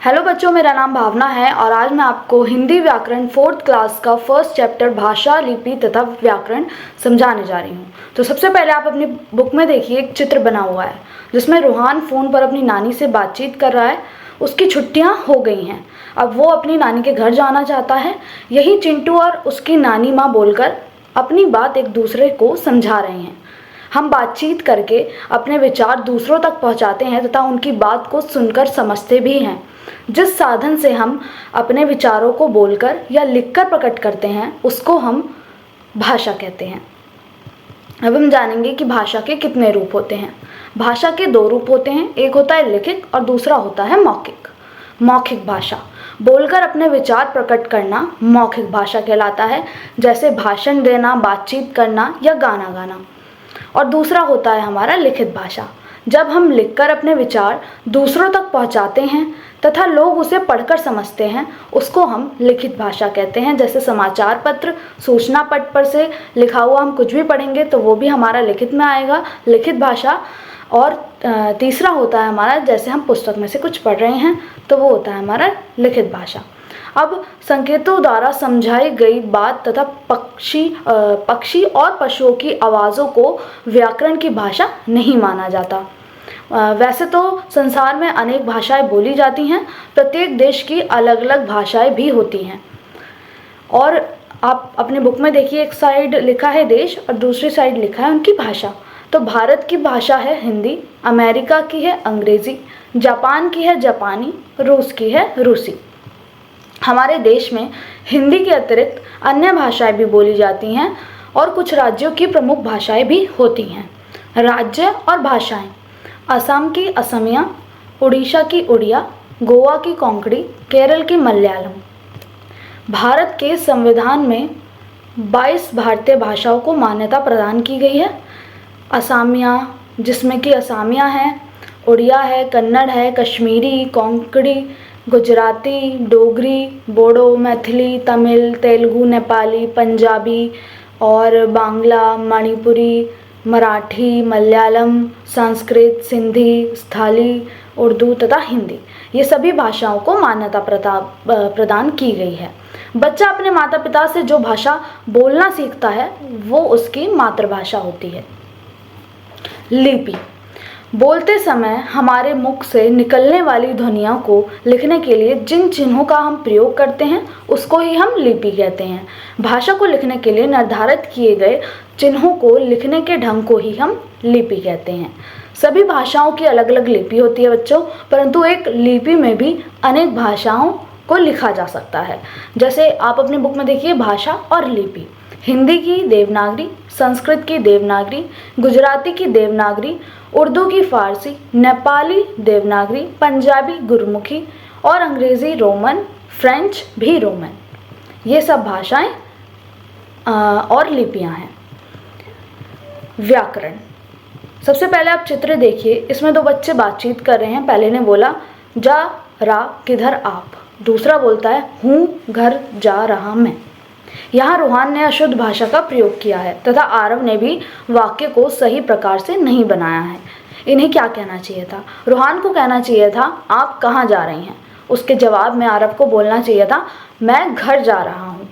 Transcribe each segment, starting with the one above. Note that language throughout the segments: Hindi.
हेलो बच्चों, मेरा नाम भावना है और आज मैं आपको हिंदी व्याकरण 4th क्लास का फर्स्ट चैप्टर भाषा, लिपि तथा व्याकरण समझाने जा रही हूँ। तो सबसे पहले आप अपनी बुक में देखिए, एक चित्र बना हुआ है जिसमें रूहान फ़ोन पर अपनी नानी से बातचीत कर रहा है। उसकी छुट्टियाँ हो गई हैं, अब वो अपनी नानी के घर जाना चाहता है। यही चिंटू और उसकी नानी माँ बोलकर अपनी बात एक दूसरे को समझा रहे हैं। हम बातचीत करके अपने विचार दूसरों तक पहुंचाते हैं तथा उनकी बात को सुनकर समझते भी हैं। जिस साधन से हम अपने विचारों को बोलकर या लिखकर प्रकट करते हैं उसको हम भाषा कहते हैं। अब हम जानेंगे कि भाषा के कितने रूप होते हैं। भाषा के 2 रूप होते हैं, एक होता है लिखित और दूसरा होता है मौखिक। मौखिक भाषा, बोलकर अपने विचार प्रकट करना मौखिक भाषा कहलाता है, जैसे भाषण देना, बातचीत करना या गाना गाना। और दूसरा होता है हमारा लिखित भाषा। जब हम लिखकर अपने विचार दूसरों तक पहुंचाते हैं तथा लोग उसे पढ़कर समझते हैं, उसको हम लिखित भाषा कहते हैं। जैसे समाचार पत्र, सूचना पट पर से लिखा हुआ हम कुछ भी पढ़ेंगे तो वो भी हमारा लिखित में आएगा, लिखित भाषा। और तीसरा होता है हमारा, जैसे हम पुस्तक में से कुछ पढ़ रहे हैं तो वो होता है हमारा लिखित भाषा। अब संकेतों द्वारा समझाई गई बात तथा पक्षी और पशुओं की आवाज़ों को व्याकरण की भाषा नहीं माना जाता। वैसे तो संसार में अनेक भाषाएं बोली जाती हैं, प्रत्येक देश की अलग अलग भाषाएं भी होती हैं। और आप अपने बुक में देखिए, एक साइड लिखा है देश और दूसरी साइड लिखा है उनकी भाषा। तो भारत की भाषा है हिंदी, अमेरिका की है अंग्रेज़ी, जापान की है जापानी, रूस की है रूसी। हमारे देश में हिंदी के अतिरिक्त अन्य भाषाएं भी बोली जाती हैं और कुछ राज्यों की प्रमुख भाषाएं भी होती हैं। राज्य और भाषाएं: असम की असमिया, उड़ीसा की उड़िया, गोवा की कोंकणी, केरल की मलयालम। भारत के संविधान में 22 भारतीय भाषाओं को मान्यता प्रदान की गई है। असमिया, जिसमें कि असमिया है, उड़िया है, कन्नड़ है, कश्मीरी, कोंकणी, गुजराती, डोगरी, बोडो, मैथिली, तमिल, तेलुगु, नेपाली, पंजाबी और बांग्ला, मणिपुरी, मराठी, मलयालम, संस्कृत, सिंधी, स्थाली, उर्दू तथा हिंदी, ये सभी भाषाओं को मान्यता प्रदान की गई है। बच्चा अपने माता पिता से जो भाषा बोलना सीखता है वो उसकी मातृभाषा होती है। लिपि: बोलते समय हमारे मुख से निकलने वाली ध्वनियों को लिखने के लिए जिन चिन्हों का हम प्रयोग करते हैं उसको ही हम लिपि कहते हैं। भाषा को लिखने के लिए निर्धारित किए गए चिन्हों को लिखने के ढंग को ही हम लिपि कहते हैं। सभी भाषाओं की अलग अलग लिपि होती है बच्चों, परंतु एक लिपि में भी अनेक भाषाओं को लिखा जा सकता है। जैसे आप अपने बुक में देखिए, भाषा और लिपि: हिंदी की देवनागरी, संस्कृत की देवनागरी, गुजराती की देवनागरी, उर्दू की फारसी, नेपाली देवनागरी, पंजाबी गुरमुखी और अंग्रेज़ी रोमन, फ्रेंच भी रोमन। ये सब भाषाएं और लिपियां हैं। व्याकरण: सबसे पहले आप चित्र देखिए, इसमें 2 बच्चे बातचीत कर रहे हैं। पहले ने बोला जा रा किधर आप, दूसरा बोलता है हूँ घर जा रहा मैं। यहाँ रूहान ने अशुद्ध भाषा का प्रयोग किया है तथा आरव ने भी वाक्य को सही प्रकार से नहीं बनाया है। इन्हें क्या कहना चाहिए था? रूहान को कहना चाहिए था आप कहाँ जा रही हैं। उसके जवाब में आरव को बोलना चाहिए था मैं घर जा रहा हूँ।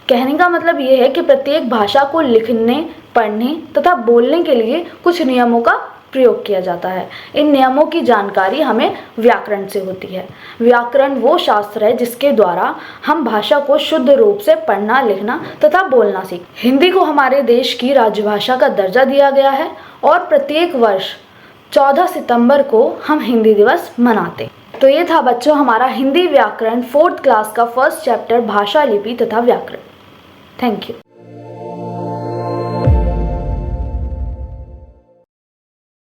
कहने का मतलब ये है कि प्रत्येक भाषा को लिखने, पढ़ने तथा बोलने के लिए कुछ नियमों का प्रयोग किया जाता है। इन नियमों की जानकारी हमें व्याकरण से होती है। व्याकरण वो शास्त्र है जिसके द्वारा हम भाषा को शुद्ध रूप से पढ़ना, लिखना तथा बोलना सीखें। हिंदी को हमारे देश की राजभाषा का दर्जा दिया गया है और प्रत्येक वर्ष 14 सितंबर को हम हिंदी दिवस मनाते। तो ये था बच्चों हमारा हिंदी व्याकरण 4th क्लास का फर्स्ट चैप्टर भाषा, लिपि तथा व्याकरण। Thank you.